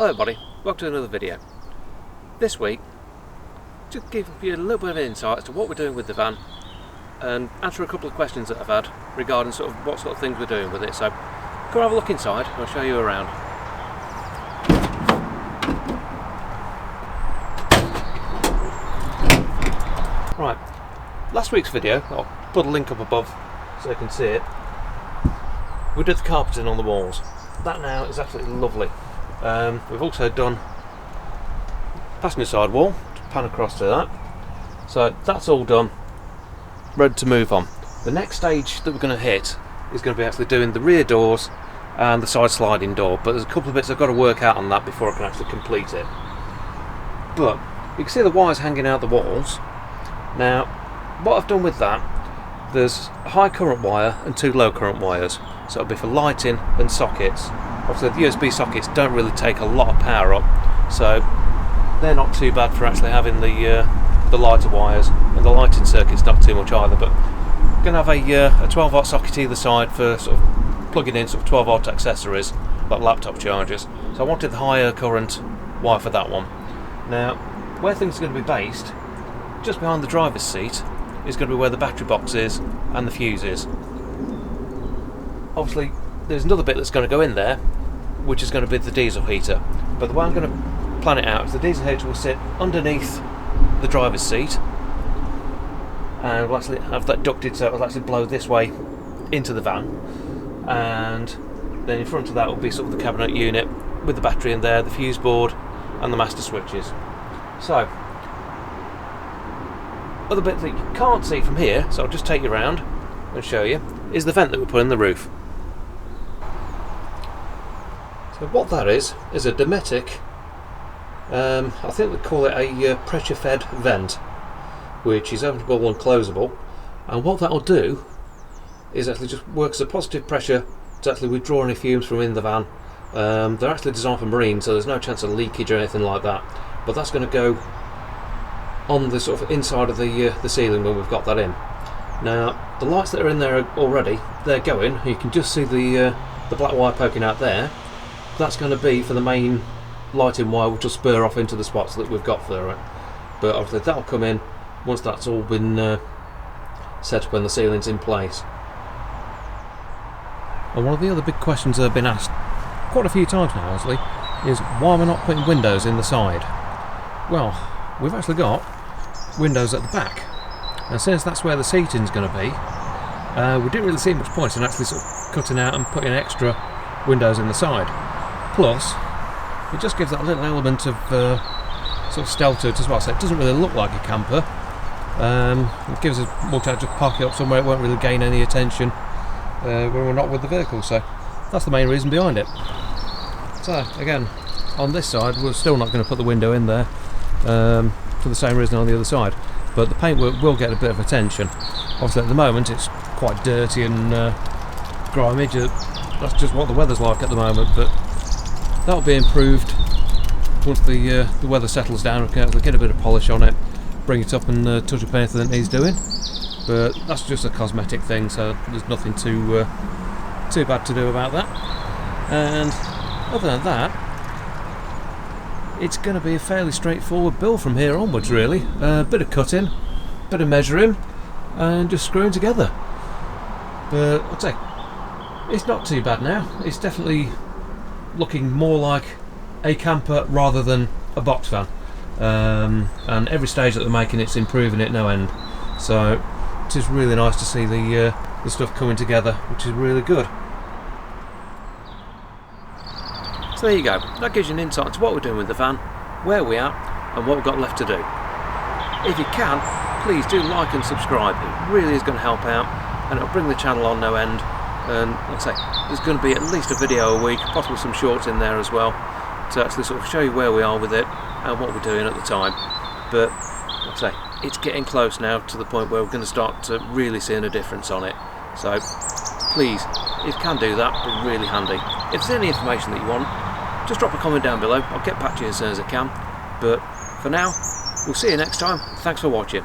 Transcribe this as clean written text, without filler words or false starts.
Hello everybody, welcome to another video. This week, just give you a little bit of insight as to what we're doing with the van and answer a couple of questions that I've had regarding sort of what sort of things we're doing with it. So come have a look inside and I'll show you around. Right, last week's video, I'll put a link up above so you can see it. We did the carpeting on the walls. That now is absolutely lovely. We've also done passenger side wall, to pan across to that. So that's all done, ready to move on. The next stage that we're going to hit is going to be actually doing the rear doors and the side sliding door, but there's a couple of bits I've got to work out on that before I can actually complete it. But you can see the wires hanging out the walls. Now what I've done with that, there's a high current wire and two low current wires, so it'll be for lighting and sockets. Obviously the USB sockets don't really take a lot of power up, so they're not too bad for actually having the lighter wires, and the lighting circuit's not too much either. But I'm going to have a 12 volt socket either side for sort of plugging in sort of 12 volt accessories like laptop chargers, so I wanted the higher current wire for that one. Now where things are going to be based, just behind the driver's seat, is going to be where the battery box is and the fuse is. Obviously there's another bit that's going to go in there, which is going to be the diesel heater, but the way I'm going to plan it out is the diesel heater will sit underneath the driver's seat and we'll actually have that ducted so it will actually blow this way into the van, and then in front of that will be sort of the cabinet unit with the battery in there, the fuse board and the master switches. So other bit that you can't see from here, so I'll just take you around and show you, is the vent that we put in the roof. So what that is a Dometic, I think they call it a pressure fed vent, which is openable and closable, and what that'll do is actually just work as a positive pressure to actually withdraw any fumes from in the van. They're actually designed for marine, so there's no chance of leakage or anything like that, but that's going to go on the sort of inside of the ceiling when we've got that in. Now the lights that are in there already, they're going, you can just see the black wire poking out there. That's going to be for the main lighting wire, which will spur off into the spots that we've got for it, but obviously that'll come in once that's all been set up and the ceiling's in place. And one of the other big questions that have been asked quite a few times now actually is why we're not putting windows in the side. Well, we've actually got windows at the back, and since that's where the seating's going to be, we didn't really see much point in actually sort of cutting out and putting extra windows in the side. Plus it just gives that little element of sort of stealth to it as well, so it doesn't really look like a camper. It gives us more chance to park it up somewhere it won't really gain any attention when we're not with the vehicle, so that's the main reason behind it. So again, on this side we're still not going to put the window in there for the same reason on the other side, but the paintwork will get a bit of attention. Obviously at the moment it's quite dirty and grimy, that's just what the weather's like at the moment, but that'll be improved once the weather settles down. We can actually get a bit of polish on it, bring it up and touch up anything that needs doing, but that's just a cosmetic thing, so there's nothing too bad to do about that. And other than that, it's going to be a fairly straightforward build from here onwards really. A bit of cutting, bit of measuring and just screwing together, but I'd say it's not too bad now. It's definitely looking more like a camper rather than a box van, and every stage that they're making it's improving it no end, so it is really nice to see the stuff coming together, which is really good. So there you go, that gives you an insight into what we're doing with the van, where we are and what we've got left to do. If you can, please do like and subscribe, it really is going to help out and it'll bring the channel on no end. And like I say, there's going to be at least a video a week, possibly some shorts in there as well, to actually sort of show you where we are with it and what we're doing at the time. But like I say, it's getting close now to the point where we're going to start to really seeing a difference on it. So please, if you can do that, it'd be really handy. If there's any information that you want, just drop a comment down below, I'll get back to you as soon as I can. But for now, we'll see you next time. Thanks for watching.